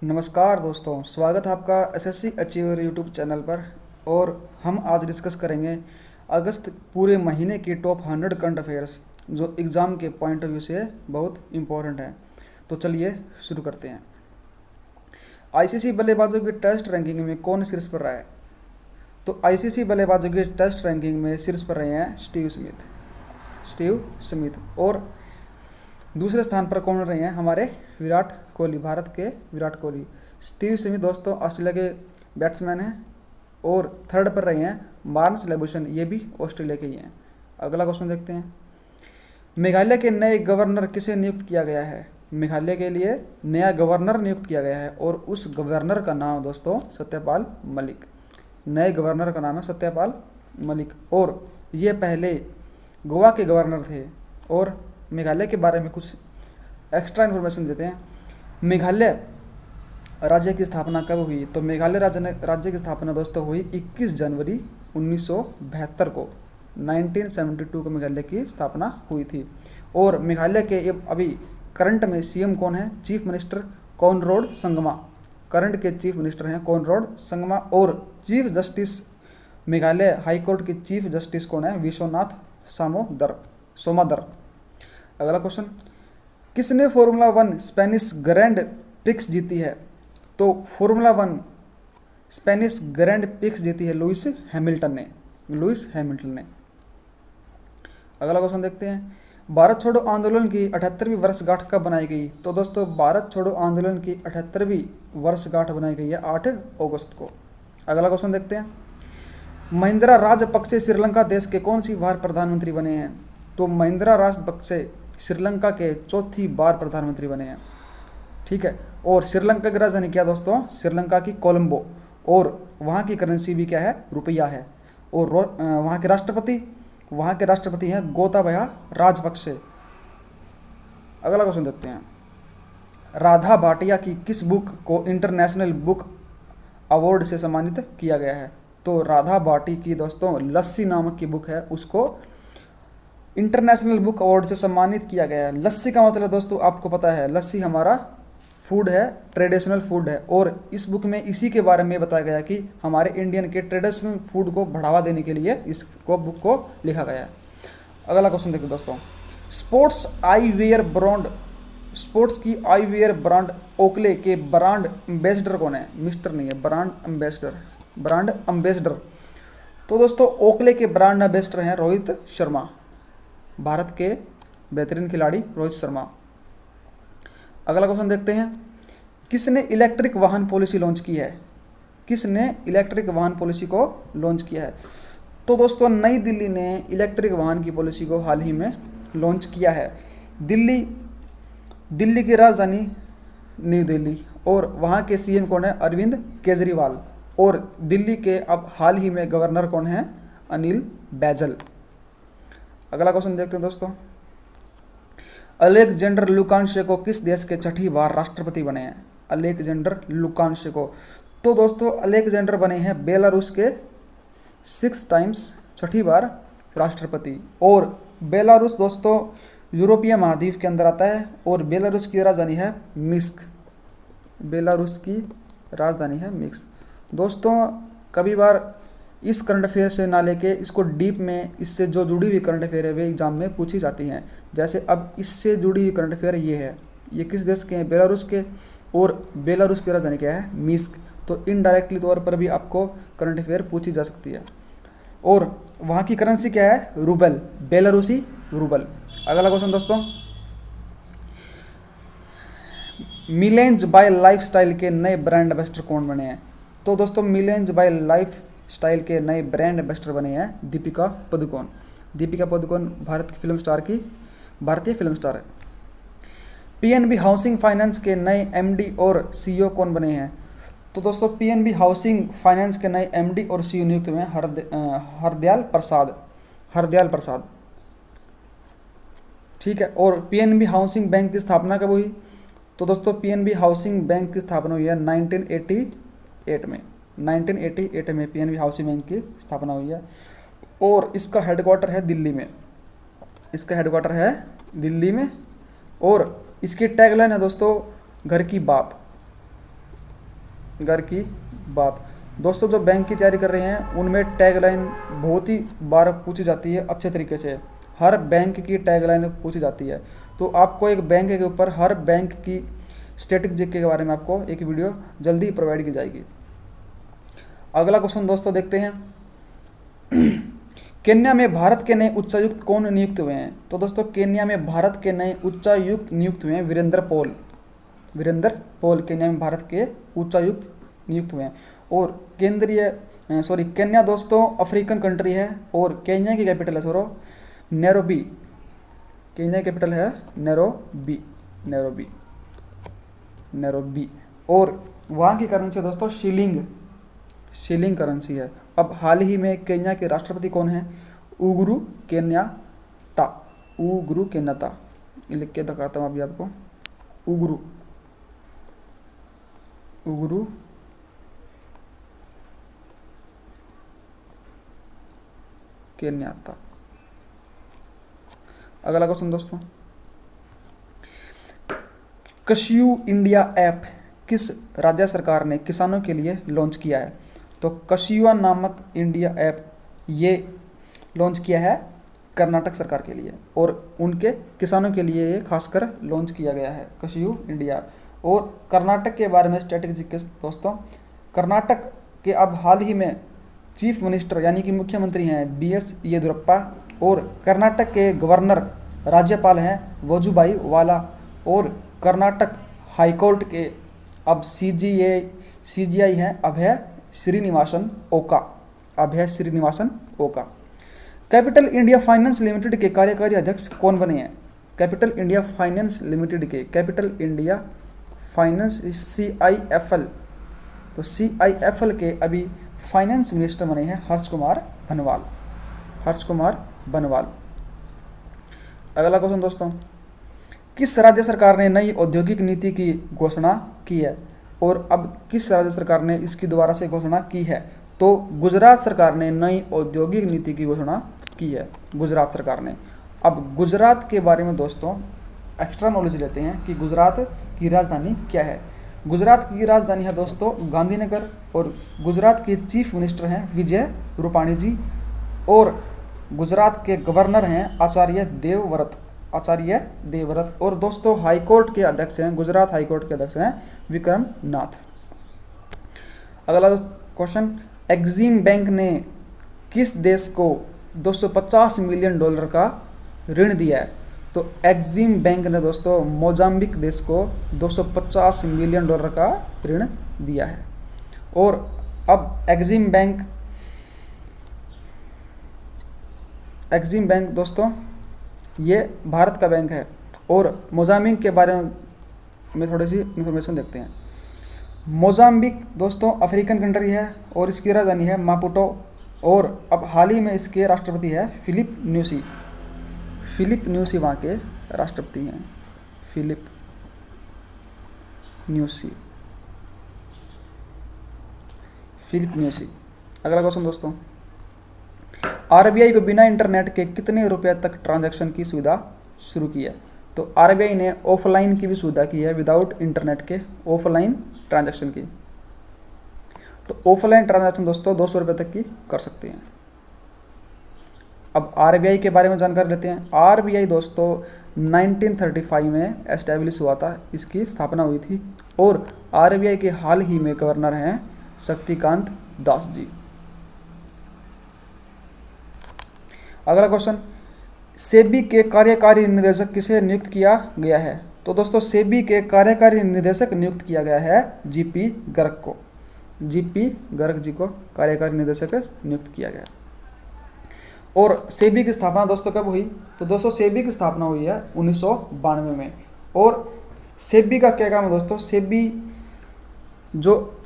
नमस्कार दोस्तों, स्वागत है आपका एसएससी अचीवर यूट्यूब चैनल पर। और हम आज डिस्कस करेंगे अगस्त पूरे महीने की टॉप 100 करंट अफेयर्स जो एग्ज़ाम के पॉइंट ऑफ व्यू से बहुत इम्पोर्टेंट है। तो चलिए शुरू करते हैं। आईसीसी बल्लेबाजों की टेस्ट रैंकिंग में कौन शीर्ष पर रहा है? तो आईसीसी बल्लेबाजों की टेस्ट रैंकिंग में शीर्ष पर रहे हैं स्टीव स्मिथ। और दूसरे स्थान पर कौन रहे हैं? हमारे विराट कोहली, भारत के विराट कोहली। स्टीव स्मिथ दोस्तों ऑस्ट्रेलिया के बैट्समैन हैं। और थर्ड पर रहे हैं बार्न्स लेबुशन, ये भी ऑस्ट्रेलिया के ही हैं। अगला क्वेश्चन देखते हैं। मेघालय के नए गवर्नर किसे नियुक्त किया गया है? मेघालय के लिए नया गवर्नर नियुक्त किया गया है और उस गवर्नर का नाम दोस्तों सत्यपाल मलिक। नए गवर्नर का नाम है सत्यपाल मलिक और ये पहले गोवा के गवर्नर थे। और मेघालय के बारे में कुछ एक्स्ट्रा इन्फॉर्मेशन देते हैं। मेघालय राज्य की स्थापना कब हुई? तो मेघालय राज्य की स्थापना दोस्तों हुई 21 जनवरी 1972 को। 1972 को मेघालय की स्थापना हुई थी। और मेघालय के अभी करंट में सीएम कौन है? Chief minister Conrad Sangma. Current के चीफ मिनिस्टर हैं कॉनराड संगमा। और chief justice Meghalaya high court के चीफ जस्टिस कौन है? विश्वनाथ सोमादर। अगला क्वेश्चन, किसने फॉर्मूला 1 स्पेनिश ग्रैंड प्रिक्स जीती है? तो फॉर्मूला 1 स्पेनिश ग्रैंड प्रिक्स जीती है लुइस हैमिल्टन ने। अगला क्वेश्चन देखते हैं। भारत छोड़ो आंदोलन की 78वीं वर्षगांठ कब बनाई गई? तो दोस्तों भारत छोड़ो आंदोलन की 78वीं वर्षगांठ बनाई गई है 8 अगस्त को। अगला क्वेश्चन देखते हैं। महिंद्रा राजपक्षे श्रीलंका देश के कौन सी बार प्रधानमंत्री बने हैं? तो महिंद्रा राजपक्षे श्रीलंका के चौथी बार प्रधानमंत्री बने हैं। ठीक है। और श्रीलंका की राजधानी क्या दोस्तों? श्रीलंका की कोलंबो। और वहाँ की करेंसी भी क्या है? रुपया है। और वहाँ के राष्ट्रपति हैं गोताबाया राजपक्षे। अगला क्वेश्चन देखते हैं। राधा भाटिया की किस बुक को इंटरनेशनल बुक अवार्ड से सम्मानित किया गया है? तो राधा भाटी की दोस्तों लस्सी नामक की बुक है, उसको इंटरनेशनल बुक अवार्ड से सम्मानित किया गया है। लस्सी का मतलब दोस्तों आपको पता है, लस्सी हमारा फूड है, ट्रेडिशनल फूड है। और इस बुक में इसी के बारे में बताया गया कि हमारे इंडियन के ट्रेडिशनल फूड को बढ़ावा देने के लिए इस बुक को लिखा गया है। अगला क्वेश्चन देखिए दोस्तों। स्पोर्ट्स की आईवेयर ब्रांड ओकले के ब्रांड एम्बेसडर कौन है? मिस्टर नहीं है, ब्रांड एम्बेसडर। तो दोस्तों ओकले के ब्रांड एम्बेसडर हैं रोहित शर्मा, भारत के बेहतरीन खिलाड़ी रोहित शर्मा। अगला क्वेश्चन देखते हैं। किसने इलेक्ट्रिक वाहन पॉलिसी लॉन्च की है? किसने इलेक्ट्रिक वाहन पॉलिसी को लॉन्च किया है? तो दोस्तों नई दिल्ली ने इलेक्ट्रिक वाहन की पॉलिसी को हाल ही में लॉन्च किया है। दिल्ली की राजधानी न्यू दिल्ली और वहाँ के सीएम कौन है? अरविंद केजरीवाल। और दिल्ली के अब हाल ही में गवर्नर कौन है? अनिल बैजल। अगला क्वेश्चन देखते हैं दोस्तों। अलेक्जेंडर लुकाशेंको किस देश के छठी बार राष्ट्रपति बने हैं? Alexander Lukashenko. तो दोस्तों अलेक्जेंडर बने हैं बेलारूस के 6 टाइम्स छठी बार राष्ट्रपति। और बेलारूस दोस्तों यूरोपीय महाद्वीप के अंदर आता है और बेलारूस की राजधानी है मिन्स्क। दोस्तों कभी बार इस करंट अफेयर से ना लेके इसको डीप में इससे जो जुड़ी हुई करंट अफेयर है वे एग्जाम में पूछी जाती हैं। जैसे अब इससे जुड़ी हुई करंट अफेयर ये है, ये किस देश के हैं? बेलारूस के। और बेलारूस की राजधानी क्या है? मिन्स्क। तो इनडायरेक्टली तौर पर भी आपको करंट अफेयर पूछी जा सकती है। और वहाँ की करेंसी क्या है? रूबल, बेलारूसी रूबल। अगला क्वेश्चन दोस्तों। मिलेंज बाय लाइफस्टाइल के नए ब्रांड एम्बेसडर कौन बने हैं? तो दोस्तों मिलेंज बाय लाइफ स्टाइल के नए ब्रांड एम्बेसडर बने हैं दीपिका पादुकोण भारतीय फिल्म स्टार है। पीएनबी हाउसिंग फाइनेंस के नए एमडी और सीईओ कौन बने हैं? तो दोस्तों पीएनबी हाउसिंग फाइनेंस के नए एमडी और सीईओ नियुक्त हुए हैं हरदयाल प्रसाद। ठीक है। और पीएनबी हाउसिंग बैंक की स्थापना कब हुई? तो दोस्तों पीएनबी हाउसिंग बैंक की स्थापना हुई है 1988 में पीएनबी हाउसिंग बैंक की स्थापना हुई है। और इसका हेडक्वार्टर है दिल्ली में। और इसकी टैगलाइन है दोस्तों घर की बात। घर की बात। दोस्तों जो बैंक की तैयारी कर रहे हैं उनमें टैगलाइन बहुत ही बार पूछी जाती है अच्छे तरीके से। हर बैंक की टैगलाइन पूछी जाती है। तो आपको एक बैंक के ऊपर हर बैंक की स्टैटिक जीके के बारे में आपको एक वीडियो जल्दी प्रोवाइड की जाएगी। अगला क्वेश्चन दोस्तों देखते हैं, केन्या में भारत के नए उच्चायुक्त कौन नियुक्त हुए हैं? तो दोस्तों केन्या में भारत के नए उच्चायुक्त नियुक्त हुए हैं वीरेंद्र पॉल केन्या में भारत के उच्चायुक्त नियुक्त हुए हैं। और केन्या दोस्तों अफ्रीकन कंट्री है और केन्या की कैपिटल है नैरोबी। केन्या की कैपिटल है नैरोबी और वहाँ की करेंसी दोस्तों शीलिंग करेंसी है। अब हाल ही में केन्या के राष्ट्रपति कौन है? उगुरु केन्याता। लिख के दिखाता हूँ अभी आपको, उगुरु केन्याता। अगला क्वेश्चन दोस्तों, कशियू इंडिया ऐप किस राज्य सरकार ने किसानों के लिए लॉन्च किया है? तो कशियुआ नामक इंडिया ऐप ये लॉन्च किया है कर्नाटक सरकार के लिए और उनके किसानों के लिए ये खासकर लॉन्च किया गया है कशियू इंडिया। और कर्नाटक के बारे में स्ट्रेटेजिक दोस्तों, कर्नाटक के अब हाल ही में चीफ मिनिस्टर यानी कि मुख्यमंत्री हैं BS येदियुरप्पा और कर्नाटक के गवर्नर राज्यपाल हैं वजुभाई वाला और कर्नाटक हाईकोर्ट के अब CGI हैं अभय श्रीनिवासन ओका। कैपिटल इंडिया फाइनेंस लिमिटेड के कार्यकारी अध्यक्ष कौन बने हैं? कैपिटल इंडिया फाइनेंस CIFL, तो CIFL के अभी फाइनेंस मिनिस्टर बने हैं हर्ष कुमार बनवाल। अगला क्वेश्चन दोस्तों, किस राज्य सरकार ने नई औद्योगिक नीति की घोषणा की है? और अब किस राज्य सरकार ने इसकी दोबारा से घोषणा की है? तो गुजरात सरकार ने नई औद्योगिक नीति की घोषणा की है, गुजरात सरकार ने। अब गुजरात के बारे में दोस्तों एक्स्ट्रा नॉलेज लेते हैं कि गुजरात की राजधानी क्या है। गुजरात की राजधानी है दोस्तों गांधीनगर और गुजरात के चीफ मिनिस्टर हैं विजय रूपाणी जी और गुजरात के गवर्नर हैं आचार्य देवव्रत और दोस्तों हाईकोर्ट के अध्यक्ष हैं, गुजरात हाईकोर्ट के अध्यक्ष हैं विक्रम नाथ। अगला क्वेश्चन, एक्सिम बैंक ने किस देश को $250 मिलियन का ऋण दिया है? तो एक्सिम बैंक ने दोस्तों मोजाम्बिक देश को $250 मिलियन का ऋण दिया है। और अब एक्सिम बैंक दोस्तों ये भारत का बैंक है और मोजाम्बिक के बारे में थोड़ी सी इन्फॉर्मेशन देखते हैं। मोजाम्बिक दोस्तों अफ्रीकन कंट्री है और इसकी राजधानी है मापुटो और अब हाल ही में इसके राष्ट्रपति है फिलिप न्यूसी वहाँ के राष्ट्रपति हैं, फिलिप न्यूसी। अगला क्वेश्चन दोस्तों, RBI को बिना इंटरनेट के कितने रुपए तक ट्रांजैक्शन की सुविधा शुरू की है? तो RBI ने ऑफलाइन की भी सुविधा की है, विदाउट इंटरनेट के ऑफलाइन ट्रांजैक्शन की। तो ऑफलाइन ट्रांजैक्शन दोस्तों 200 रुपये तक की कर सकते हैं। अब RBI के बारे में जानकारी लेते हैं। RBI दोस्तों 1935 में एस्टेब्लिश हुआ था, इसकी स्थापना हुई थी और RBI के हाल ही में गवर्नर हैं शक्तिकांत दास जी। अगला क्वेश्चन, सेबी के कार्यकारी निदेशक किसे नियुक्त किया गया है? तो दोस्तों सेबी के कार्यकारी निदेशक नियुक्त किया गया है GP गर्ग को, GP गर्ग जी को कार्यकारी निदेशक नियुक्त किया गया। और सेबी की स्थापना दोस्तों कब हुई? तो दोस्तों सेबी की स्थापना हुई है 1992 में। और सेबी का क्या काम है दोस्तों? सेबी जो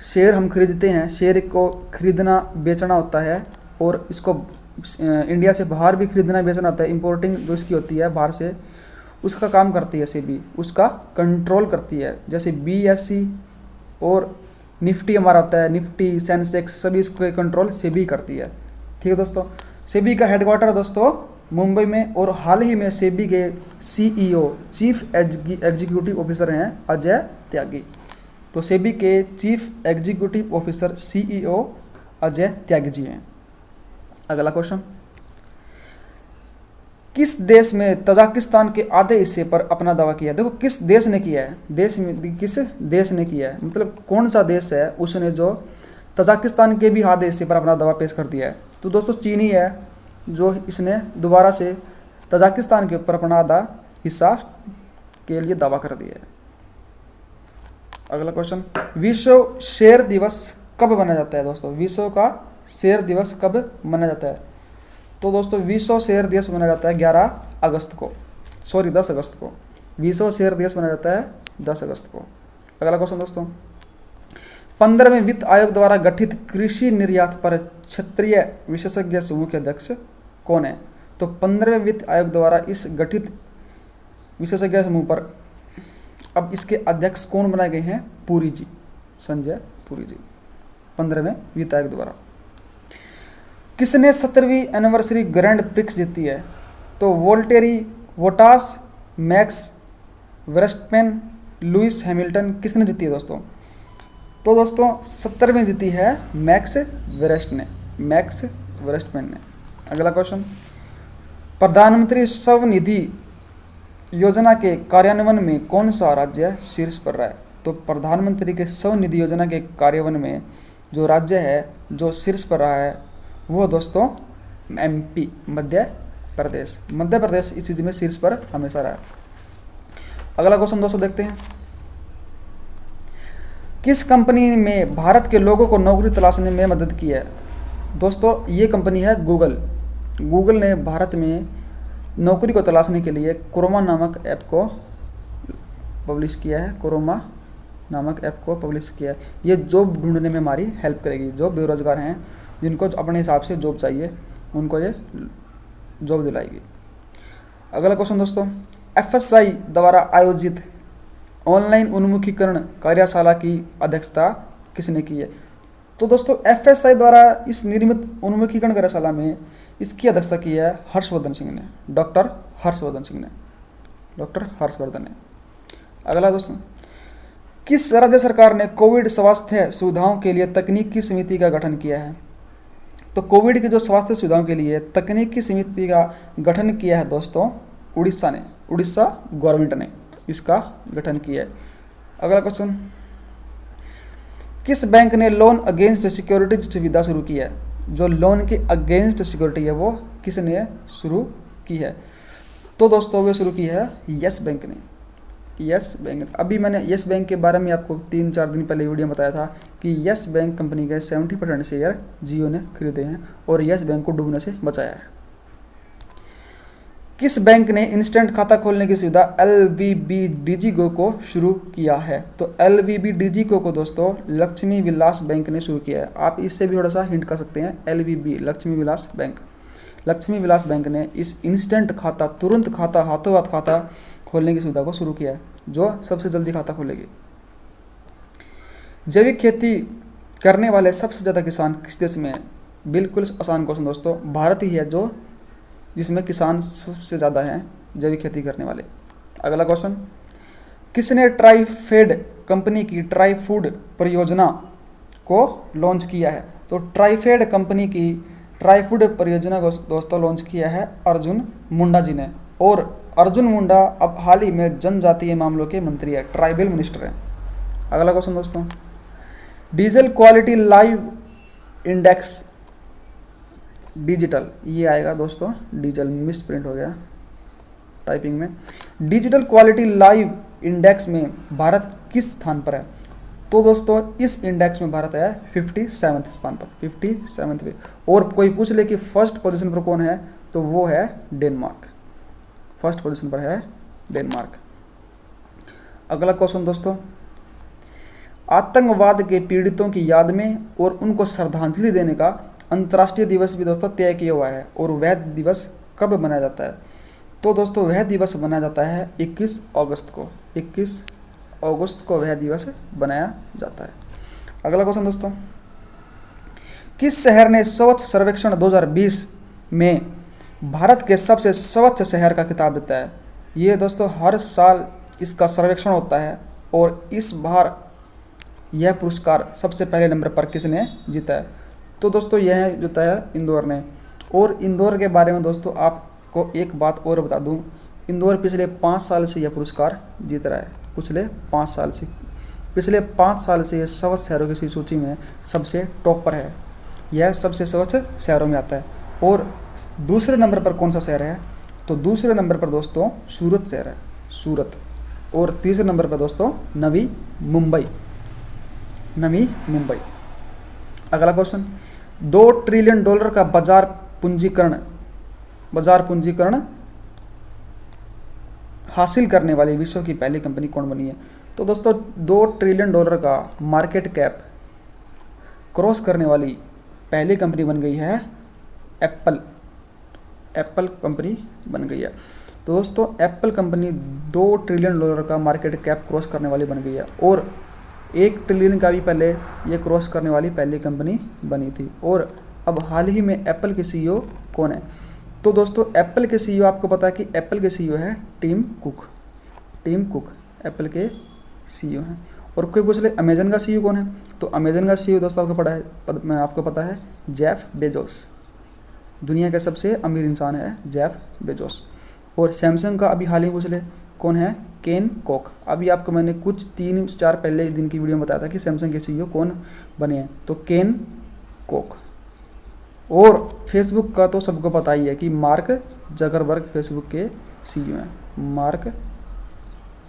शेयर हम खरीदते हैं, शेयर को खरीदना बेचना होता है और इसको इंडिया से बाहर भी खरीदना बेचना होता है, इंपोर्टिंग जो इसकी होती है बाहर से, उसका काम करती है सेबी, उसका कंट्रोल करती है। जैसे BSE और निफ्टी हमारा होता है, निफ्टी सेंसेक्स सभी इसको कंट्रोल सेबी करती है। ठीक है दोस्तों, सेबी का हेडक्वार्टर दोस्तों मुंबई में और हाल ही में सेबी के CEO चीफ एग्जीक्यूटिव ऑफिसर हैं अजय त्यागी। तो सेबी के chief executive officer CEO Ajay Tyagi ji हैं। अगला क्वेश्चन, किस देश में तजाकिस्तान के आधे हिस्से पर अपना दावा किया है? देखो किस देश ने किया है, किस देश ने किया है, मतलब कौन सा देश है उसने जो तजाकिस्तान के भी आधे हिस्से पर अपना दावा पेश कर दिया है। तो दोस्तों चीन ही है जो इसने दोबारा से तजाकिस्तान के ऊपर अपना आधा हिस्सा के लिए दावा कर दिया है। अगला क्वेश्चन, विश्व शेर दिवस कब मनाया जाता है? दोस्तों विश्व का शेर दिवस कब मनाया जाता है? तो दोस्तों विश्व शेर दिवस मनाया जाता है 10 अगस्त को। विश्व शेर दिवस मनाया जाता है 10 अगस्त को। अगला क्वेश्चन दोस्तों, 15वें वित्त आयोग द्वारा गठित कृषि निर्यात पर क्षेत्रीय विशेषज्ञ समूह के अध्यक्ष कौन है? तो 15वें वित्त आयोग द्वारा इस गठित विशेषज्ञ समूह पर अब इसके अध्यक्ष कौन बनाए गए हैं? पुरी जी, संजय पुरी जी, 15वें वित्त आयोग द्वारा। किसने 17वीं एनिवर्सरी ग्रैंड प्रिक्स जीती है? तो वोल्टेरी वोटास, मैक्स वर्स्टपेन, लुइस हैमिल्टन, किसने जीती है दोस्तों? तो दोस्तों 17वीं जीती है मैक्स वर्स्टपेन ने। अगला क्वेश्चन, प्रधानमंत्री स्वनिधि योजना के कार्यान्वयन में कौन सा राज्य शीर्ष पर रहा है? तो प्रधानमंत्री के स्वनिधि योजना के कार्यान्वयन में जो राज्य है जो शीर्ष पर रहा है वो दोस्तों MP, मध्य प्रदेश इस चीज में शीर्ष पर हमेशा रहा है। अगला क्वेश्चन दोस्तों देखते हैं, किस कंपनी में भारत के लोगों को नौकरी तलाशने में मदद की है? दोस्तों ये कंपनी है गूगल ने भारत में नौकरी को तलाशने के लिए क्रोमा नामक ऐप को पब्लिश किया है। ये जॉब ढूंढने में हमारी हेल्प करेगी। जो बेरोजगार हैं जिनको अपने हिसाब से जॉब चाहिए उनको ये जॉब दिलाएगी। अगला क्वेश्चन दोस्तों, FSI द्वारा आयोजित ऑनलाइन उन्मुखीकरण कार्यशाला की अध्यक्षता किसने की है? तो दोस्तों FSI द्वारा इस निर्मित उन्मुखीकरण कार्यशाला में इसकी अध्यक्षता की है डॉक्टर हर्षवर्धन ने। अगला दोस्तों, किस राज्य सरकार ने कोविड स्वास्थ्य सुविधाओं के लिए तकनीकी समिति का गठन किया है? तो कोविड की जो स्वास्थ्य सुविधाओं के लिए तकनीकी समिति का गठन किया है दोस्तों उड़ीसा गवर्नमेंट ने इसका गठन किया है। अगला क्वेश्चन, किस बैंक ने लोन अगेंस्ट सिक्योरिटीज सुविधा शुरू की है? जो लोन के अगेंस्ट सिक्योरिटी है वो किसने शुरू की है? तो दोस्तों वो शुरू की है यस बैंक ने। अभी मैंने यस बैंक के बारे में आपको 3-4 दिन पहले वीडियो में बताया था कि यस बैंक कंपनी के 70% शेयर जियो ने खरीदे हैं और यस बैंक को डूबने से बचाया है। किस बैंक ने इंस्टेंट खाता खोलने की सुविधा LVB DigiGo को शुरू किया है? तो LVB DigiGo को दोस्तों लक्ष्मी विलास बैंक ने शुरू किया है। आप इससे भी थोड़ा सा हिंट कर सकते हैं। LVB लक्ष्मी विलास बैंक ने इस इंस्टेंट खाता, तुरंत खाता, हाथों हाथ खाता खोलने की सुविधा को शुरू किया है जो सबसे जल्दी खाता खोलेगी। जैविक खेती करने वाले सबसे ज़्यादा किसान किस देश में है? बिल्कुल आसान क्वेश्चन दोस्तों, भारत ही है जो जिसमें किसान सबसे ज़्यादा हैं जैविक खेती करने वाले। अगला क्वेश्चन, किसने ट्राइफेड कंपनी की ट्राई फूड परियोजना को लॉन्च किया है? तो ट्राइफेड कंपनी की ट्राई फूड परियोजना को दोस्तों लॉन्च किया है अर्जुन मुंडा जी ने। और अर्जुन मुंडा अब हाल ही में जनजातीय मामलों के मंत्री है, ट्राइबल मिनिस्टर हैं। अगला क्वेश्चन दोस्तों, diesel quality live index digital, ये आएगा दोस्तों डीजल, मिस प्रिंट हो गया टाइपिंग में। डिजिटल क्वालिटी लाइव इंडेक्स में भारत किस स्थान पर है? तो दोस्तों इस इंडेक्स में भारत है 57वें स्थान पर, 57वें। और कोई पूछ ले कि फर्स्ट पोजीशन पर कौन है तो वो है डेनमार्क, फर्स्ट पोजीशन पर है डेनमार्क। अगला क्वेश्चन दोस्तों, आतंकवाद के पीड़ितों की याद में और उनको श्रद्धांजलि देने का अंतर्राष्ट्रीय दिवस भी दोस्तों तय किया हुआ है। और वह दिवस कब मनाया जाता है? तो दोस्तों वह दिवस मनाया जाता है 21 अगस्त को। 21 अगस्त को वह दिवस बनाया जाता है। अगला क्वेश्चन दोस्तों, किस शहर ने स्वच्छ सर्वेक्षण 2020 में भारत के सबसे स्वच्छ शहर का खिताब देता है? ये दोस्तों हर साल इसका सर्वेक्षण होता है और इस बार यह पुरस्कार सबसे पहले नंबर पर किसने जीता है? तो दोस्तों यह जीता है इंदौर ने। और इंदौर के बारे में दोस्तों आपको एक बात और बता दूं, इंदौर पिछले 5 साल से यह पुरस्कार जीत रहा है। पिछले 5 साल से यह स्वच्छ शहरों की सूची में सबसे टॉप पर है। यह सबसे स्वच्छ शहरों में आता है। और दूसरे नंबर पर कौन सा शहर है? तो दूसरे नंबर पर दोस्तों सूरत शहर है, सूरत। और तीसरे नंबर पर दोस्तों नवी मुंबई। अगला क्वेश्चन, $2 ट्रिलियन का बाजार पूंजीकरण हासिल करने वाली विश्व की पहली कंपनी कौन बनी है? तो दोस्तों $2 ट्रिलियन का मार्केट कैप क्रॉस करने वाली पहली कंपनी बन गई है एप्पल कंपनी बन गई है। तो दोस्तों एप्पल कंपनी $2 ट्रिलियन का मार्केट कैप क्रॉस करने वाली बन गई है। और 1 ट्रिलियन का भी पहले ये क्रॉस करने वाली पहली कंपनी बनी थी। और अब हाल ही में एप्पल के सीईओ कौन है? तो दोस्तों एप्पल के सीईओ, आपको पता है कि एप्पल के सीईओ है टिम कुक एप्पल के सीईओ हैं। और कोई पूछ ले अमेजन का सीईओ कौन है? तो अमेजन का सीईओ दोस्तों आपको पता है जेफ बेजोस। दुनिया के सबसे अमीर इंसान है जेफ बेजोस। और सैमसंग का अभी हाल ही पूछ ले कौन है? केन कॉक। अभी आपको मैंने कुछ 3-4 पहले दिन की वीडियो में बताया था कि सैमसंग के सीईओ कौन बने हैं, तो केन कॉक। और फेसबुक का तो सबको पता ही है कि मार्क जकरबर्ग फेसबुक के सीईओ हैं। मार्क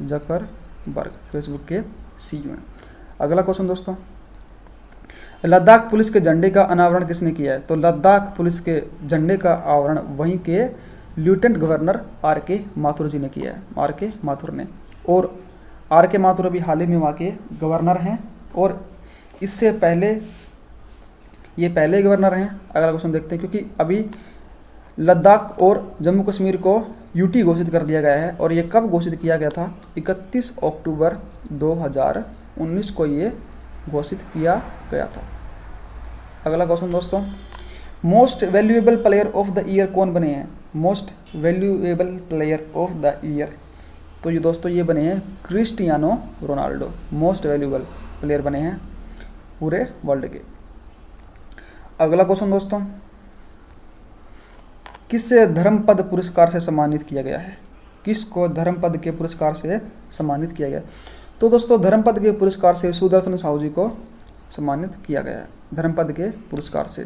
जकरबर्ग फेसबुक के सीईओ हैं। अगला क्वेश्चन दोस्तों, लद्दाख पुलिस के झंडे का अनावरण किसने किया है? तो लद्दाख पुलिस के झंडे का आवरण वहीं के लेफ्टिनेंट गवर्नर आर.के. माथुर जी ने किया है, आर.के. माथुर ने। और आर.के. माथुर अभी हाल ही में वहाँ के गवर्नर हैं और इससे पहले ये पहले गवर्नर हैं। अगला क्वेश्चन देखते हैं, क्योंकि अभी लद्दाख और जम्मू कश्मीर को यूटी घोषित कर दिया गया है। और ये कब घोषित किया गया था? 31 अक्टूबर 2019 को ये घोषित किया गया था। अगला क्वेश्चन दोस्तों, most valuable player of the year कौन बने हैं? Most valuable player of the year, तो ये दोस्तों ये बने हैं Cristiano Ronaldo. Most valuable player बने हैं पूरे वर्ल्ड के। अगला क्वेश्चन दोस्तों, किसे धर्मपद पुरस्कार से सम्मानित किया गया है? किसको धर्मपद के पुरस्कार से सम्मानित किया गया? तो दोस्तों धर्मपद के पुरस्कार से सुदर्शन साहू जी को सम्मानित किया गया है। धर्मपद के पुरस्कार से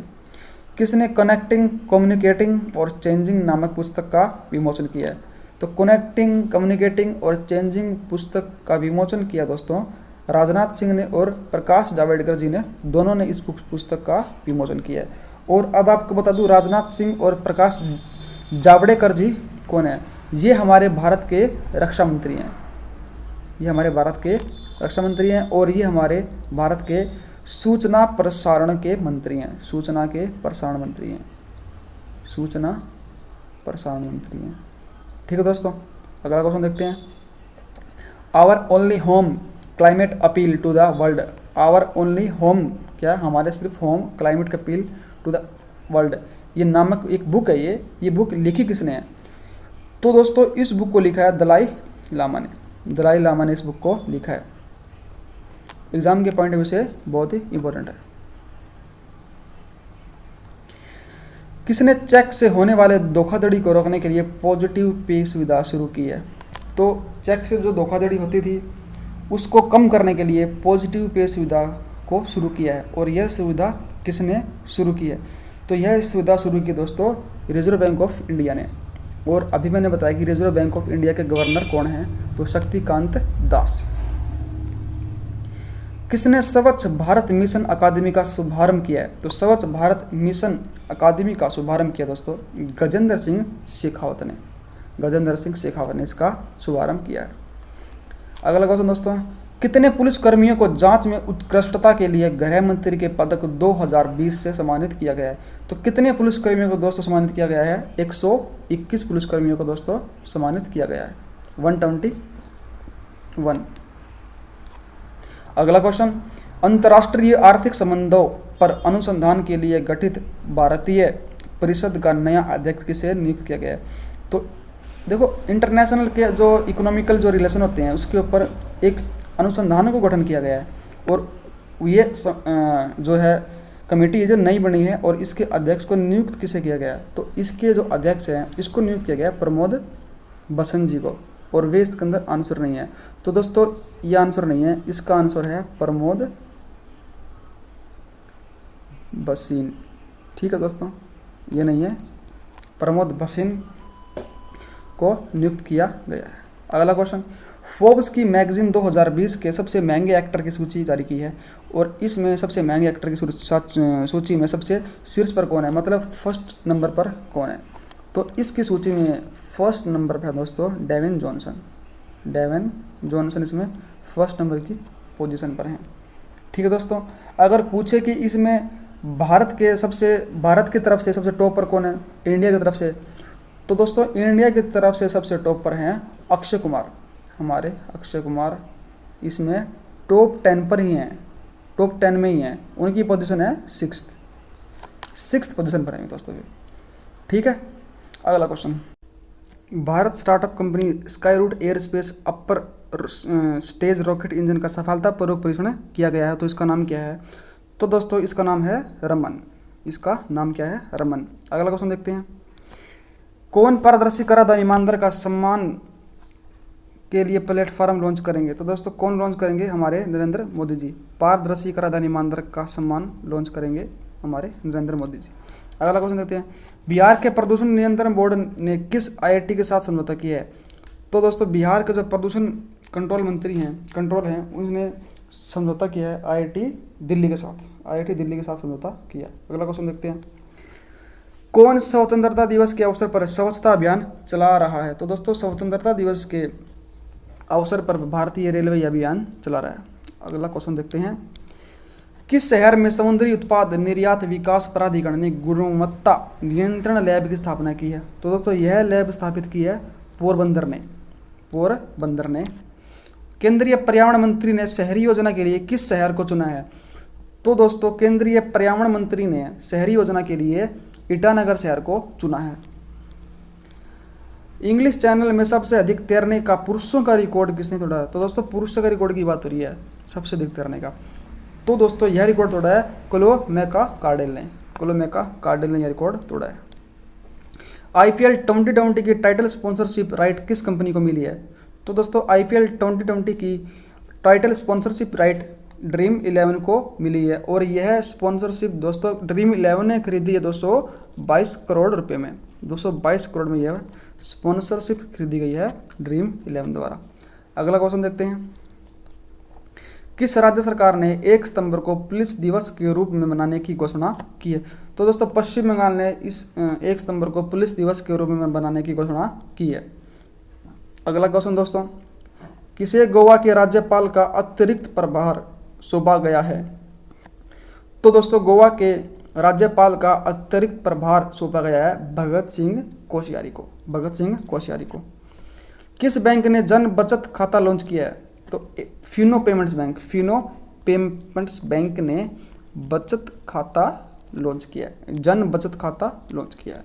किसने कनेक्टिंग, कम्युनिकेटिंग और चेंजिंग नामक पुस्तक का विमोचन किया है? तो कनेक्टिंग, कम्युनिकेटिंग और चेंजिंग पुस्तक का विमोचन किया दोस्तों राजनाथ सिंह ने और प्रकाश जावड़ेकर जी ने, दोनों ने इस पुस्तक का विमोचन किया है। और अब आपको बता दूं राजनाथ सिंह और प्रकाश जावड़ेकर जी कौन है? ये हमारे भारत के रक्षा मंत्री हैं। ये हमारे भारत के रक्षा मंत्री हैं और ये हमारे भारत के सूचना प्रसारण के मंत्री हैं। सूचना प्रसारण मंत्री हैं। ठीक है दोस्तों, अगला क्वेश्चन देखते हैं। Our only home climate appeal to the world. Our only home, क्या हमारे सिर्फ home climate appeal to the world, ये नामक एक बुक है। ये बुक लिखी किसने है? तो दोस्तों इस बुक को लिखा है दलाई लामा ने। दलाई लामा ने इस बुक को लिखा है। एग्जाम के पॉइंट ऑफ व्यू से बहुत ही इंपॉर्टेंट है। किसने चेक से होने वाले धोखाधड़ी को रोकने के लिए पॉजिटिव पे सुविधा शुरू की है? तो चेक से जो धोखाधड़ी होती थी उसको कम करने के लिए पॉजिटिव पे सुविधा को शुरू किया है। और यह सुविधा किसने शुरू की है? तो यह सुविधा शुरू की दोस्तों रिजर्व बैंक ऑफ इंडिया ने। और अभी मैंने बताया कि रिजर्व बैंक ऑफ इंडिया के गवर्नर कौन हैं? तो शक्तिकांत दास। किसने स्वच्छ भारत मिशन अकादमी का शुभारंभ किया है? तो स्वच्छ भारत मिशन अकादमी का शुभारंभ किया दोस्तों गजेंद्र सिंह शेखावत ने। गजेंद्र सिंह शेखावत ने इसका शुभारंभ किया है। अगला क्वेश्चन दोस्तों, कितने पुलिस कर्मियों को जांच में उत्कृष्टता के लिए गृह मंत्री के पदक 2020 से सम्मानित किया गया है? तो कितने पुलिस कर्मियों को दोस्तों सम्मानित किया गया है? 121 पुलिस कर्मियों को दोस्तों सम्मानित किया गया है। 121। अगला क्वेश्चन, अंतर्राष्ट्रीय आर्थिक संबंधों पर अनुसंधान के लिए गठित भारतीय परिषद का नया अध्यक्ष किसे नियुक्त किया गया है? तो देखो इंटरनेशनल के जो इकोनॉमिकल जो रिलेशन होते हैं उसके ऊपर एक अनुसंधान को गठन किया गया है। और ये जो है कमेटी है जो नई बनी है और इसके अध्यक्ष को नियुक्त किसे किया गया, तो इसके जो अध्यक्ष हैं इसको नियुक्त किया गया प्रमोद बसंत जी को, और वे इसके अंदर आंसर नहीं है। तो दोस्तों ये आंसर नहीं है, इसका आंसर है प्रमोद बसीन। ठीक है दोस्तों, ये नहीं है, प्रमोद बसीन को नियुक्त किया गया है। अगला क्वेश्चन, फोर्ब्स की मैगजीन 2020 के सबसे महंगे एक्टर की सूची जारी की है और इसमें सबसे महंगे एक्टर की सूची में सबसे शीर्ष पर कौन है, मतलब फर्स्ट नंबर पर कौन है। तो इसकी सूची में फर्स्ट नंबर पर है दोस्तों डेविन जॉनसन। डेविन जॉनसन इसमें फर्स्ट नंबर की पोजीशन पर हैं। ठीक है दोस्तों, अगर पूछे कि इसमें भारत की तरफ से सबसे टॉप पर कौन है इंडिया की तरफ से, तो दोस्तों इंडिया की तरफ से सबसे टॉप पर हैं अक्षय कुमार। हमारे अक्षय कुमार इसमें टॉप 10 पर ही हैं, टॉप 10 में ही हैं। उनकी पोजीशन है सिक्स्थ पोजीशन पर है दोस्तों। ठीक है, अगला question, Bharat startup company Skyroot Aerospace upper stage rocket engine का सफलतापूर्वक परीक्षण किया गया है, तो इसका नाम क्या है। तो दोस्तों इसका नाम है रमन। इसका नाम क्या है, रमन। अगला क्वेश्चन देखते हैं, कौन पारदर्शी कराधान ईमानदार का सम्मान के लिए प्लेटफॉर्म लॉन्च करेंगे। तो दोस्तों कौन लॉन्च करेंगे, हमारे नरेंद्र मोदी जी। पारदर्शी कराधान ईमानदार का सम्मान लॉन्च करेंगे हमारे नरेंद्र मोदी जी। अगला क्वेश्चन देखते हैं, बिहार के प्रदूषण नियंत्रण बोर्ड ने किस आईआईटी के साथ समझौता किया है। तो दोस्तों बिहार के जो प्रदूषण कंट्रोल हैं उसने समझौता किया है आईआईटी दिल्ली के साथ समझौता किया। अगला क्वेश्चन देखते हैं, कौन स्वतंत्रता दिवस के अवसर पर स्वच्छता अभियान चला रहा है। तो दोस्तों स्वतंत्रता दिवस के अवसर पर भारतीय रेलवे अभियान चला रहा है। अगला क्वेश्चन देखते हैं, किस शहर में समुद्री उत्पाद निर्यात विकास प्राधिकरण ने गुणवत्ता नियंत्रण लैब की स्थापना की है। तो दोस्तों यह लैब स्थापित की है पोरबंदर ने। केंद्रीय पर्यावरण मंत्री ने शहरी योजना के लिए किस शहर को चुना है। तो दोस्तों केंद्रीय पर्यावरण मंत्री ने शहरी योजना के लिए ईटानगर शहर को चुना है। इंग्लिश चैनल में सबसे अधिक तैरने का पुरुषों का रिकॉर्ड किसने तोड़ा है। तो दोस्तों पुरुषों का रिकॉर्ड की बात हो रही है सबसे अधिक तैरने का। तो दोस्तों यह रिकॉर्ड तोड़ा है कोलोमेका कार्डेल ने यह रिकॉर्ड तोड़ा है। आईपीएल 2020 की टाइटल स्पॉन्सरशिप राइट किस कंपनी को मिली है। तो दोस्तों आईपीएल 2020 की टाइटल स्पॉन्सरशिप राइट ड्रीम 11 को मिली है और यह स्पॉन्सरशिप दोस्तों ड्रीम 11 ने खरीदी है 222 करोड़ रुपए में। 222 करोड़ में यह स्पॉन्सरशिप खरीदी गई है ड्रीम 11 द्वारा। अगला क्वेश्चन देखते हैं, किस राज्य सरकार ने 1 सितंबर को पुलिस दिवस के रूप में मनाने की घोषणा की है। तो दोस्तों पश्चिम बंगाल ने इस 1 सितंबर को पुलिस दिवस के रूप में मनाने की घोषणा की है। अगला क्वेश्चन दोस्तों, किसे गोवा के राज्यपाल का अतिरिक्त प्रभार सौंपा गया है। तो दोस्तों गोवा के राज्यपाल का अतिरिक्त प्रभार सौंपा गया है भगत सिंह कोश्यारी को। किस बैंक ने जन बचत खाता लॉन्च किया है। तो फिनो पेमेंट्स बैंक ने बचत खाता लॉन्च किया है, जन बचत खाता लॉन्च किया है।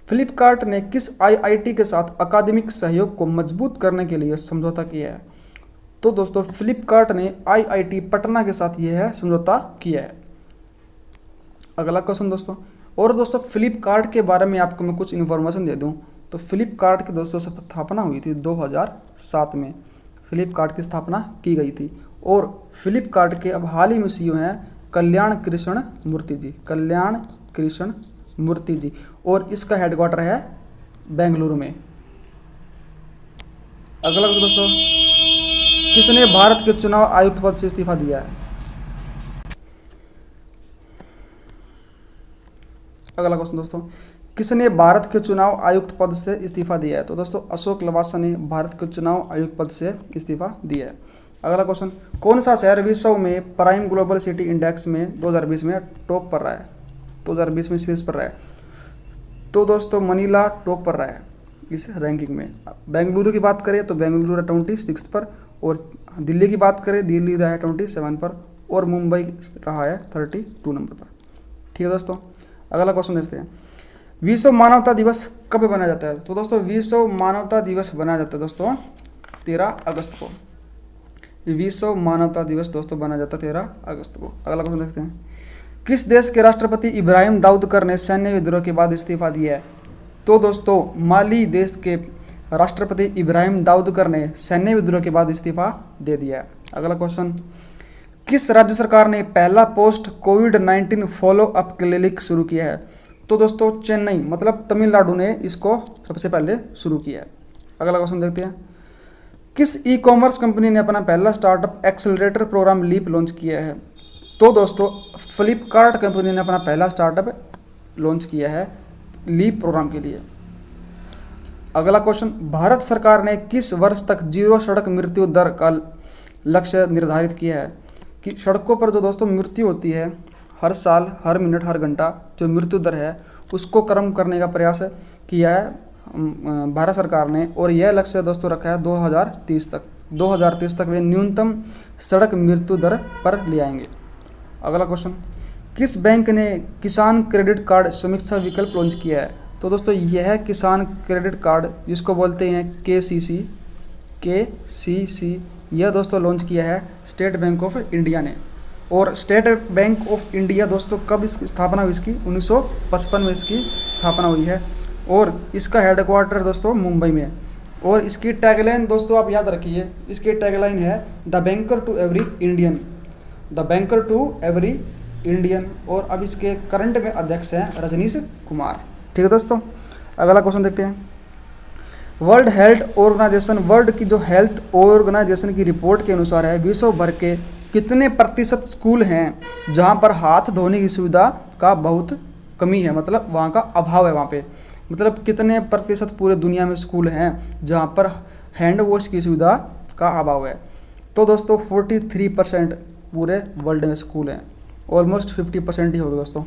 फ्लिपकार्ट ने किस आईआईटी के साथ अकादमिक सहयोग को मजबूत करने के लिए समझौता किया है। तो दोस्तों फ्लिपकार्ट ने आईआईटी पटना के साथ यह समझौता किया है। अगला क्वेश्चन दोस्तों फ्लिपकार्ट के बारे में आपको मैं कुछ इन्फॉर्मेशन दे दूं तो फ्लिपकार्ट की दोस्तों स्थापना हुई थी 2007 में। फ्लिपकार्ट की स्थापना की गई थी और फ्लिपकार्ट के अब हाल ही में सीईओ हैं कल्याण कृष्ण मूर्ति जी और इसका हेडक्वार्टर है बेंगलुरु में। अगला दोस्तों, किसने भारत के चुनाव आयुक्त पद से इस्तीफा दिया है। अगला क्वेश्चन दोस्तों, किसने भारत के चुनाव आयुक्त पद से इस्तीफा दिया है। तो दोस्तों अशोक लवासा ने भारत के चुनाव आयुक्त पद से इस्तीफा दिया है। अगला क्वेश्चन, कौन सा शहर विश्व में प्राइम ग्लोबल सिटी इंडेक्स में 2020 में टॉप पर रहा है। 2020 में शीर्ष पर रहा है। तो दोस्तों मनीला टॉप पर रहा है इस रैंकिंग में। बेंगलुरु की बात करें तो बेंगलुरु रहा 26 पर और दिल्ली की बात करें दिल्ली रहा है 27 पर और मुंबई रहा है 32 नंबर पर। ठीक है दोस्तों, अगला क्वेश्चन देखते हैं, विश्व मानवता दिवस कब मनाया जाता है। तो दोस्तों विश्व मानवता दिवस मनाया जाता है दोस्तों 13 अगस्त को। विश्व मानवता दिवस दोस्तों मनाया जाता है 13 अगस्त को। अगला क्वेश्चन देखते हैं, किस देश के राष्ट्रपति इब्राहिम दाऊदकर ने सैन्य विद्रोह के बाद इस्तीफा दिया है? तो दोस्तों माली देश के राष्ट्रपति इब्राहिम दाऊदकर ने सैन्य विद्रोह के बाद इस्तीफा दे दिया है। अगला क्वेश्चन, किस राज्य सरकार ने पहला पोस्ट कोविड-19 फॉलो अप क्लिनिक शुरू किया है? तो दोस्तों चेन्नई मतलब तमिलनाडु ने इसको सबसे पहले शुरू किया है। अगला क्वेश्चन देखते हैं, किस ई कॉमर्स कंपनी ने अपना पहला startup accelerator program Leap launch किया है? तो दोस्तों फ्लिपकार्ट कंपनी ने अपना पहला स्टार्टअप लॉन्च किया है लीप प्रोग्राम के लिए। अगला क्वेश्चन, भारत सरकार ने किस वर्ष तक जीरो सड़क मृत्यु दर का लक्ष्य निर्धारित किया है? कि सड़कों पर जो दोस्तों मृत्यु होती है हर साल, हर मिनट, हर घंटा, जो मृत्यु दर है उसको कम करने का प्रयास किया है भारत सरकार ने, और यह लक्ष्य दोस्तों रखा है 2030 तक। 2030 तक वे न्यूनतम सड़क मृत्यु दर पर ले आएंगे। अगला क्वेश्चन, किस बैंक ने किसान क्रेडिट कार्ड समीक्षा विकल्प लॉन्च किया है? तो दोस्तों यह किसान क्रेडिट कार्ड जिसको बोलते हैं KCC यह दोस्तों लॉन्च किया है स्टेट बैंक ऑफ इंडिया ने। और स्टेट बैंक ऑफ इंडिया दोस्तों कब इसकी स्थापना हुई? इसकी 1955 में इसकी स्थापना हुई है, और इसका हेडक्वार्टर दोस्तों मुंबई में है। और इसकी टैगलाइन दोस्तों आप याद रखिए, इसकी टैगलाइन है the banker to every Indian, the banker to every Indian. और अब इसके करंट में अध्यक्ष हैं रजनीश कुमार। ठीक है दोस्तों, अगला क्वेश्चन देखते हैं, वर्ल्ड हेल्थ ऑर्गेनाइजेशन, वर्ल्ड की जो हेल्थ ऑर्गेनाइजेशन की रिपोर्ट के अनुसार है विश्व भर के कितने प्रतिशत स्कूल हैं जहां पर हाथ धोने की सुविधा का बहुत कमी है, मतलब वहां का अभाव है वहां पे, मतलब कितने प्रतिशत पूरे दुनिया में स्कूल हैं जहां पर हैंड वॉश की सुविधा का अभाव है? तो दोस्तों 43% पूरे वर्ल्ड में स्कूल हैं, ऑलमोस्ट 50% ही होगा दोस्तों।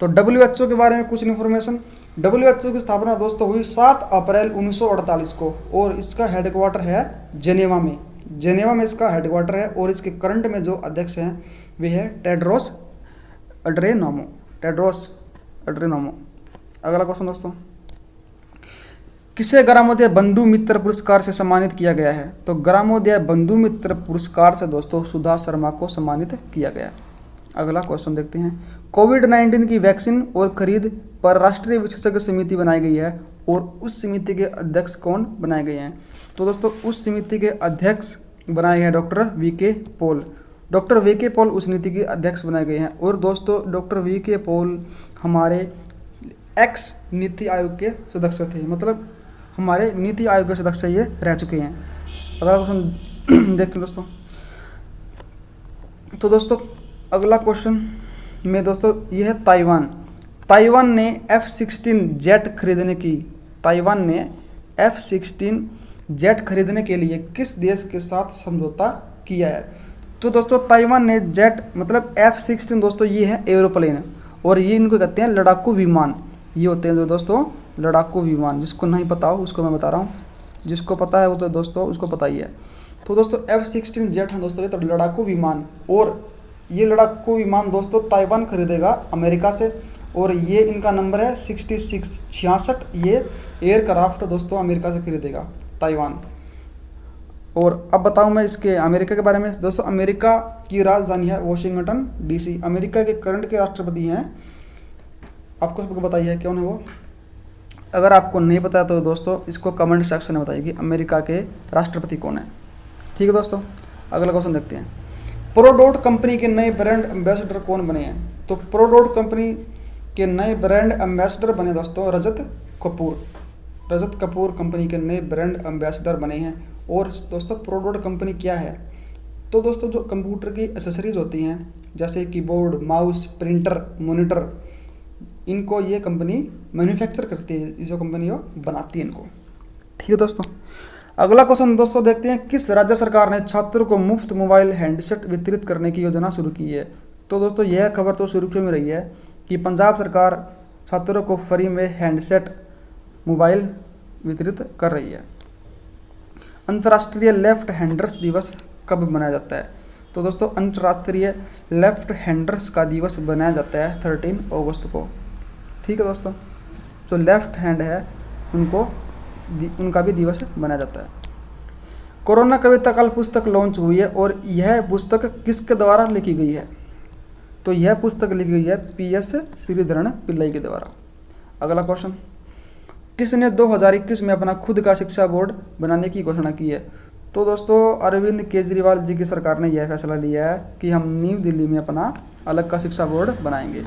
तो WHO के बारे में कुछ इन्फॉर्मेशन, WHO की स्थापना दोस्तों हुई 7 अप्रैल 1948 को, और इसका हेडक्वार्टर है जेनेवा में। जेनेवा में इसका हेडक्वार्टर है, और इसके करंट में जो अध्यक्ष हैं वे है टेड्रोस अड्रेनोमो। अगला क्वेश्चन दोस्तों, किसे ग्रामोदय बंधु मित्र पुरस्कार से सम्मानित किया गया है? तो ग्रामोदय बंधु मित्र पुरस्कार से दोस्तों सुधा शर्मा को सम्मानित किया गया। अगला क्वेश्चन देखते हैं, कोविड-19 की वैक्सीन और खरीद पर राष्ट्रीय विशेषज्ञ समिति बनाई गई है, और उस समिति के अध्यक्ष कौन बनाए गए हैं? तो दोस्तों उस समिति के अध्यक्ष बनाए गए हैं doctor VK Paul. Doctor VK Paul उस समिति के अध्यक्ष बनाए गए हैं। और दोस्तों डॉक्टर VK पॉल हमारे एक्स नीति आयोग के सदस्य थे, मतलब हमारे नीति आयोग के सदस्य ये रह चुके हैं। अगला क्वेश्चन देखते हैं दोस्तों, तो दोस्तों अगला क्वेश्चन में दोस्तों यह है ताइवान ने F-16 जेट खरीदने की, ताइवान ने F-16 जेट खरीदने के लिए किस देश के साथ समझौता किया है? तो दोस्तों ताइवान ने जेट मतलब F-16 दोस्तों ये है एरोप्लेन, और ये इनको कहते हैं लड़ाकू विमान। ये होते हैं जो दोस्तों लड़ाकू विमान, जिसको नहीं पता हो उसको मैं बता रहा हूँ, जिसको पता है वो तो दोस्तों उसको पता ही है। तो दोस्तों F-16 जेट हैं दोस्तों ये तो लड़ाकू विमान, और ये लड़ाकू विमान दोस्तों ताइवान खरीदेगा अमेरिका से, और ये इनका नंबर है 66 ये एयरक्राफ्ट दोस्तों अमेरिका से खरीदेगा ताइवान। और अब बताऊं मैं इसके अमेरिका के बारे में दोस्तों, अमेरिका की राजधानी है वाशिंगटन DC। अमेरिका के करंट के राष्ट्रपति हैं, आपको सबको बताइए कौन है वो? अगर आपको नहीं पता तो दोस्तों इसको कमेंट सेक्शन में बताइए कि अमेरिका के राष्ट्रपति कौन है। ठीक है दोस्तों, अगला क्वेश्चन देखते हैं, प्रोडोट कंपनी के नए ब्रांड एम्बेसडर कौन बने हैं? तो प्रोडोट कंपनी के नए ब्रांड एम्बेसडर बने दोस्तों रजत कपूर कंपनी के नए ब्रांड एम्बेसडर बने हैं। और दोस्तों प्रोडोट कंपनी क्या है? तो दोस्तों जो कंप्यूटर की एसेसरीज होती हैं जैसे कीबोर्ड, माउस, प्रिंटर, मॉनिटर, इनको ये कंपनी मैन्युफैक्चर करती है, जो कंपनी वो बनाती है इनको। ठीक है दोस्तों, अगला क्वेश्चन दोस्तों देखते हैं, किस राज्य सरकार ने छात्रों को मुफ्त मोबाइल हैंडसेट वितरित करने की योजना शुरू की है? तो दोस्तों यह खबर तो सुर्खियों में रही है कि पंजाब सरकार छात्रों को फ्री में हैंडसेट मोबाइल वितरित कर रही है। अंतर्राष्ट्रीय लेफ्ट हैंडर्स दिवस कब मनाया जाता है? तो दोस्तों अंतर्राष्ट्रीय लेफ्ट हैंडर्स का दिवस मनाया जाता है 13 अगस्त को। ठीक है दोस्तों, जो लेफ्ट हैंड है उनका भी दिवस मनाया जाता है। कोरोना कविता काल पुस्तक लॉन्च हुई है और यह पुस्तक किसके द्वारा लिखी गई है? तो यह पुस्तक लिखी गई है PS श्रीधरन पिल्लई के द्वारा। अगला क्वेश्चन, किसने 2021 में अपना खुद का शिक्षा बोर्ड बनाने की घोषणा की है? तो दोस्तों अरविंद केजरीवाल जी की सरकार ने यह फैसला लिया है कि हम न्यू दिल्ली में अपना अलग का शिक्षा बोर्ड बनाएंगे।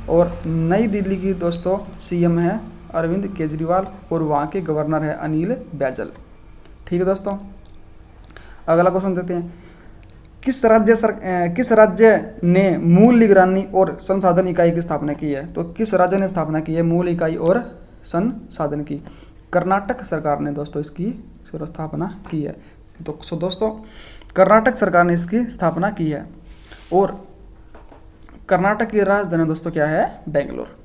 और नई दिल्ली की दोस्तों CM है अरविंद केजरीवाल और वहाँ के गवर्नर है अनिल बैजल। ठीक है दोस्तों, अगला क्वेश्चन देते हैं, किस राज्य ने मूल निगरानी और संसाधन इकाई की स्थापना की है? तो किस राज्य ने स्थापना की है मूल इकाई और संसाधन की? कर्नाटक सरकार ने दोस्तों इसकी स्थापना की है। तो दोस्तों कर्नाटक सरकार ने इसकी स्थापना की है और कर्नाटक की राजधानी दोस्तों क्या है? बेंगलोर।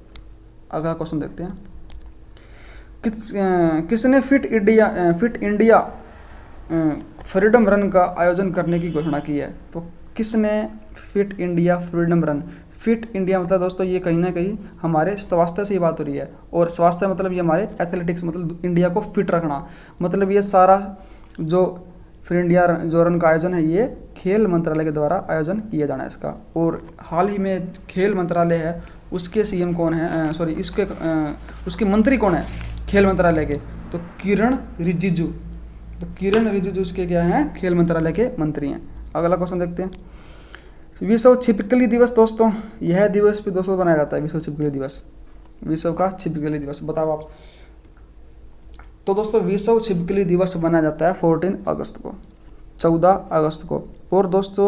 अगला क्वेश्चन देखते हैं, किसने फिट इंडिया फ्रीडम रन का आयोजन करने की घोषणा की है? तो किसने fit India freedom run, fit India मतलब दोस्तों ये कहीं ना कहीं हमारे स्वास्थ्य से ही बात हो रही है, और स्वास्थ्य मतलब ये हमारे एथलेटिक्स मतलब इंडिया को फिट रखना, मतलब ये सारा जो फिट इंडिया जो रन का आयोजन है ये खेल मंत्रालय के द्वारा आयोजन किया जाना है इसका। और हाल ही में खेल मंत्रालय है उसके CM कौन है, सॉरी उसके मंत्री कौन है खेल मंत्रालय के? तो किरण रिजिजू। तो किरण रिजिजू उसके क्या हैं? खेल मंत्रालय के मंत्री हैं। अगला क्वेश्चन देखते हैं, विश्व छिपकली दिवस दोस्तों, यह दिवस भी दोस्तों बनाया जाता है विश्व छिपकली दिवस, विश्व का छिपकली दिवस बताओ आप। तो दोस्तों विश्व छिपकली दिवस मनाया जाता है 14 अगस्त को, 14 अगस्त को। और दोस्तों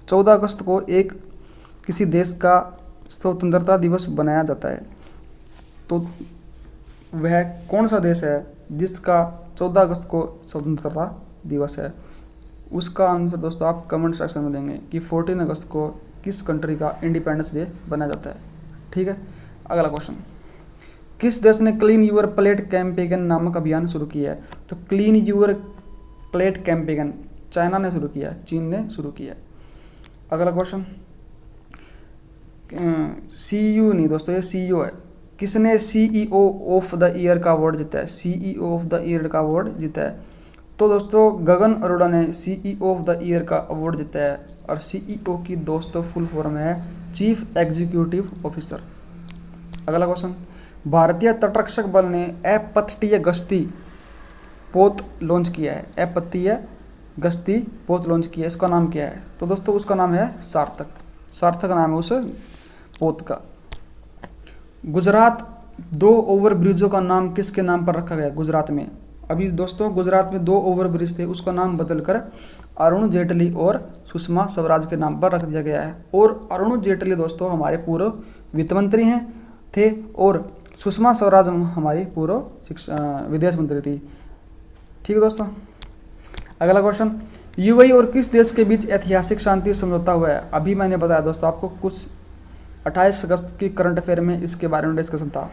14 अगस्त को एक किसी देश का स्वतंत्रता दिवस बनाया जाता है, तो वह कौन सा देश है जिसका 14 अगस्त को स्वतंत्रता दिवस है? उसका आंसर दोस्तों आप कमेंट सेक्शन में देंगे कि 14 अगस्त को किस कंट्री का इंडिपेंडेंस डे बनाया जाता है। ठीक है, अगला क्वेश्चन, किस देश ने क्लीन यूर प्लेट कैंपेगन नामक अभियान शुरू किया है? तो क्लीन यूर प्लेट कैंपेगन चाइना ने शुरू किया, चीन ने शुरू किया। अगला क्वेश्चन, CU नहीं दोस्तों ये CEO है, किसने CEO ऑफ द ईयर का अवार्ड जीता है? CEO ऑफ द ईयर का अवार्ड जीता है तो दोस्तों गगन अरोड़ा ने CEO ऑफ द ईयर का अवार्ड जीता है। और CEO की दोस्तों फुल फॉर्म है चीफ एग्जीक्यूटिव ऑफिसर। अगला क्वेश्चन, भारतीय तटरक्षक बल ने अपतटीय गश्ती पोत लॉन्च किया है, अपतटीय गश्ती पोत लॉन्च किया है, इसका नाम क्या है? तो दोस्तों उसका नाम है सार्थक, सार्थक नाम है उस पोत का। गुजरात 2 ओवर ब्रिजों का नाम किसके नाम पर रखा गया गुजरात में? अभी दोस्तों गुजरात में 2 ओवर ब्रिज थे, उसका नाम बदलकर अरुण जेटली और सुषमा स्वराज के नाम पर रख दिया गया है। और अरुण जेटली दोस्तों हमारे पूर्व वित्त मंत्री हैं थे और सुषमा स्वराज हमारी पूर्व विदेश मंत्री थी। ठीक है दोस्तों, अगला क्वेश्चन, UAE और किस देश के बीच ऐतिहासिक शांति समझौता हुआ है? अभी मैंने बताया दोस्तों आपको कुछ 28 अगस्त की करंट अफेयर में इसके बारे में डिस्कशन था।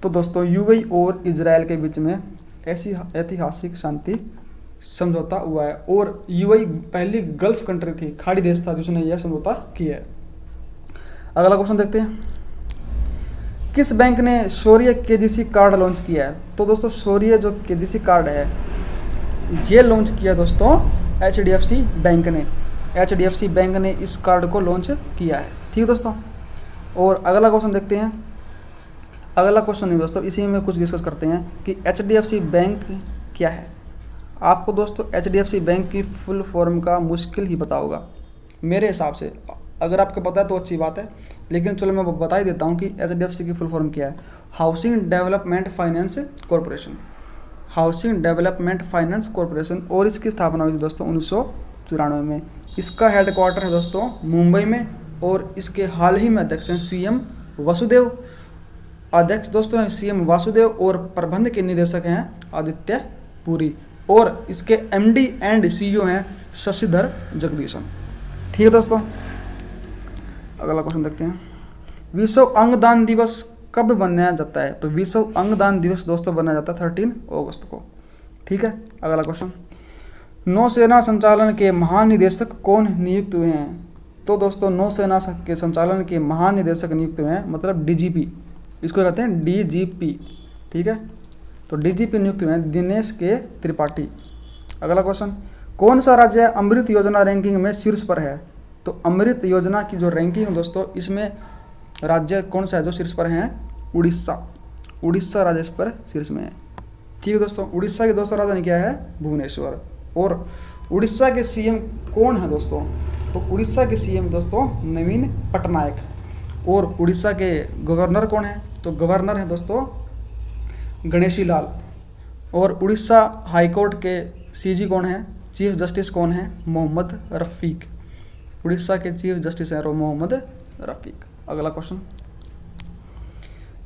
तो दोस्तों UAE और इजराइल के बीच में ऐसी ऐतिहासिक शांति समझौता हुआ है और UAE पहली गल्फ कंट्री थी, खाड़ी देश था जिसने यह समझौता किया है। अगला क्वेश्चन देखते हैं, किस बैंक ने शौर्य KDC कार्ड लॉन्च किया है? तो दोस्तों शौर्य जो KDC कार्ड है ये लॉन्च किया दोस्तों HDFC बैंक ने, HDFC बैंक ने इस कार्ड को लॉन्च किया है। ठीक है दोस्तों, और अगला क्वेश्चन देखते हैं। अगला क्वेश्चन नहीं दोस्तों, इसी में कुछ डिस्कस करते हैं कि HDFC बैंक क्या है। आपको दोस्तों HDFC बैंक की फुल फॉर्म का मुश्किल ही पता होगा मेरे हिसाब से, अगर आपको पता है तो अच्छी बात है, लेकिन चलो मैं बता ही देता हूँ कि HDFC की फुल फॉर्म क्या है। Housing development finance corporation, housing development finance corporation, और इसकी स्थापना हुई थी दोस्तों 1994 में। इसका हेडक्वार्टर है दोस्तों मुंबई में और इसके हाल ही में अध्यक्ष हैं CM वासुदेव, अध्यक्ष दोस्तों हैं CM वासुदेव और प्रबंध के निदेशक हैं आदित्य पुरी, और इसके MD एंड CEO हैं शशिधर जगदीशन। ठीक है दोस्तों, अगला क्वेश्चन देखते हैं, विश्व अंगदान दिवस कब मनाया जाता है? तो विश्व अंगदान दिवस दोस्तों मनाया जाता है 13 अगस्त को। ठीक है, अगला क्वेश्चन, नौसेना संचालन के महानिदेशक कौन नियुक्त हुए हैं? तो दोस्तों नौसेना के संचालन के महानिदेशक नियुक्त हुए हैं, मतलब DGP, इसको कहते हैं DGP। ठीक है, तो डीजीपी नियुक्त हुए हैं दिनेश के त्रिपाठी। अगला क्वेश्चन, कौन सा राज्य अमृत योजना रैंकिंग में शीर्ष पर है? तो अमृत योजना की जो रैंकिंग है दोस्तों, इसमें राज्य कौन सा है जो शीर्ष पर है? उड़ीसा। उड़ीसा राज्य इस पर शीर्ष में है। ठीक है दोस्तों, उड़ीसा की दोस्तों राजधानी क्या है? भुवनेश्वर। और उड़ीसा के सीएम कौन है दोस्तों? तो उड़ीसा के सीएम दोस्तों नवीन पटनायक। और उड़ीसा के गवर्नर कौन है? तो गवर्नर है दोस्तों गणेशी लाल। और उड़ीसा हाईकोर्ट के सीजी कौन है? चीफ जस्टिस कौन है? मोहम्मद रफ़ीक। उड़ीसा के चीफ जस्टिस हैं मोहम्मद रफ़ीक। अगला क्वेश्चन,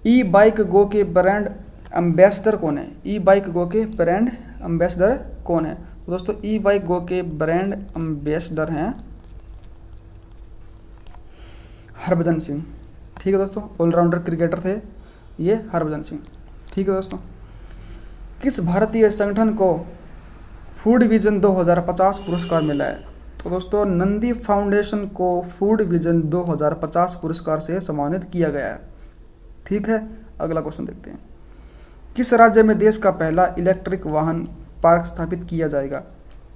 ई बाइक गो के ब्रांड एम्बेसडर कौन है? ई बाइक गो के ब्रांड एम्बेसडर कौन है? तो दोस्तों ई बाइक गो के ब्रांड एम्बेसडर हैं हरभजन सिंह। ठीक है दोस्तों, ऑलराउंडर क्रिकेटर थे ये हरभजन सिंह। ठीक है दोस्तों, किस भारतीय संगठन को फूड विजन 2050 पुरस्कार मिला है? तो दोस्तों नंदी फाउंडेशन को फूड विजन 2050 पुरस्कार से सम्मानित किया गया है। ठीक है, अगला क्वेश्चन देखते हैं, किस राज्य में देश का पहला इलेक्ट्रिक वाहन पार्क स्थापित किया जाएगा?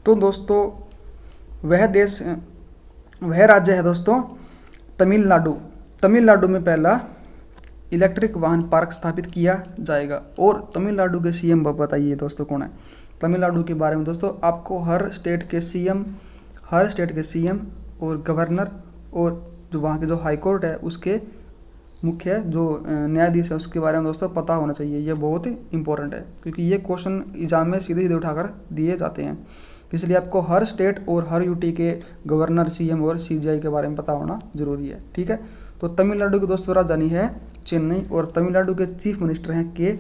तो दोस्तों वह राज्य है दोस्तों तमिलनाडु। तमिलनाडु में पहला इलेक्ट्रिक वाहन पार्क स्थापित किया जाएगा। और तमिलनाडु के सीएम बताइए दोस्तों कौन है? तमिलनाडु के बारे में दोस्तों आपको हर स्टेट के सीएम और गवर्नर और जो वहाँ के जो हाई कोर्ट है उसके मुख्य जो न्यायाधीश है उसके बारे में दोस्तों पता होना चाहिए। ये बहुत ही इंपॉर्टेंट है क्योंकि ये क्वेश्चन एग्जाम में सीधे सीधे उठाकर दिए जाते हैं, इसलिए आपको हर स्टेट और हर यूटी के गवर्नर, सीएम और सीजीआई के बारे में पता होना जरूरी है। ठीक है, तो तमिलनाडु की दोस्तों राजधानी है चेन्नई और तमिलनाडु के चीफ मिनिस्टर हैं के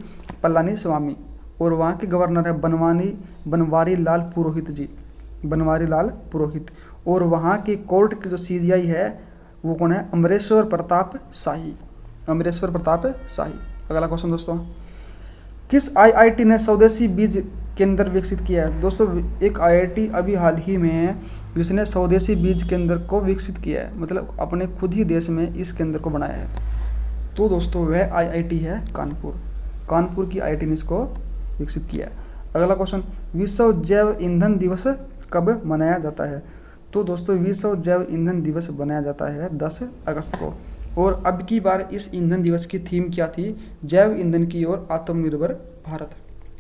पलानी स्वामी और वहाँ के गवर्नर है बनवारी लाल पुरोहित जी, बनवारी लाल पुरोहित। और वहाँ की कोर्ट के जो सीजीआई है वो कौन है? अमरेश्वर प्रताप शाही, अमरेश्वर प्रताप शाही। अगला क्वेश्चन दोस्तों, किस आईआईटी ने स्वदेशी बीज केंद्र विकसित किया है? दोस्तों एक आईआईटी अभी हाल ही में है जिसने स्वदेशी बीज केंद्र को विकसित किया है, मतलब अपने खुद ही देश में इस केंद्र को बनाया है। तो दोस्तों वह आईआईटी है कानपुर की आईआईटी ने इसको विकसित किया है। अगला क्वेश्चन, विश्व जैव ईंधन दिवस कब मनाया जाता है? तो दोस्तों विश्व जैव ईंधन दिवस मनाया जाता है 10 अगस्त को। और अब की बार इस ईंधन दिवस की थीम क्या थी? जैव ईंधन की ओर आत्मनिर्भर भारत।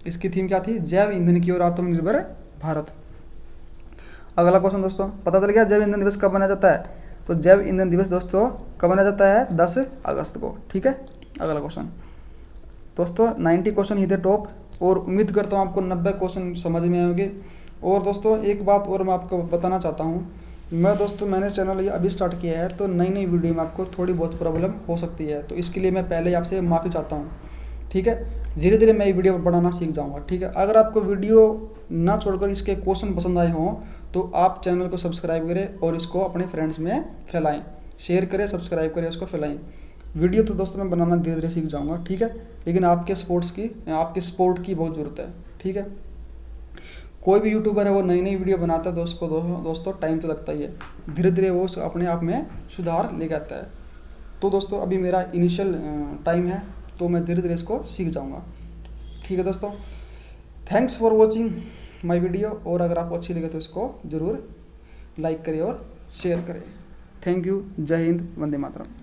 इसकी थीम क्या थी? जैव ईंधन की ओर आत्मनिर्भर भारत। अगला क्वेश्चन दोस्तों, पता चल गया जैव ईंधन दिवस कब मनाया जाता है? तो जैव ईंधन दिवस दोस्तों कब मनाया जाता है? 10 अगस्त को। ठीक है, अगला क्वेश्चन दोस्तों 90 क्वेश्चन ही थे टॉप और उम्मीद करता हूँ आपको 90 क्वेश्चन समझ में आएंगे। और दोस्तों एक बात और मैं आपको बताना चाहता हूँ, मैंने चैनल ये अभी स्टार्ट किया है तो नई वीडियो में आपको थोड़ी बहुत प्रॉब्लम हो सकती है, तो इसके लिए मैं पहले ही आपसे माफ़ी चाहता हूँ। ठीक है, धीरे धीरे मैं ये वीडियो बनाना सीख जाऊँगा। ठीक है, अगर आपको वीडियो ना छोड़कर इसके क्वेश्चन पसंद आए हों तो आप चैनल को सब्सक्राइब करें और इसको अपने फ्रेंड्स में फैलाएँ, शेयर करें, सब्सक्राइब करें, उसको फैलाएँ। वीडियो तो दोस्तों मैं बनाना धीरे धीरे सीख जाऊँगा। ठीक है, लेकिन आपके सपोर्ट की बहुत ज़रूरत है। ठीक है, कोई भी यूट्यूबर है वो नई वीडियो बनाता है तो उसको दोस्तों टाइम तो लगता ही है, धीरे धीरे वो अपने आप में सुधार ले आता है। तो दोस्तों अभी मेरा इनिशियल टाइम है तो मैं धीरे धीरे इसको सीख जाऊंगा। ठीक है दोस्तों, thanks for watching my video. और अगर आपको अच्छी लगे तो इसको ज़रूर लाइक करें और शेयर करें। थैंक यू, जय हिंद, वंदे मातरम।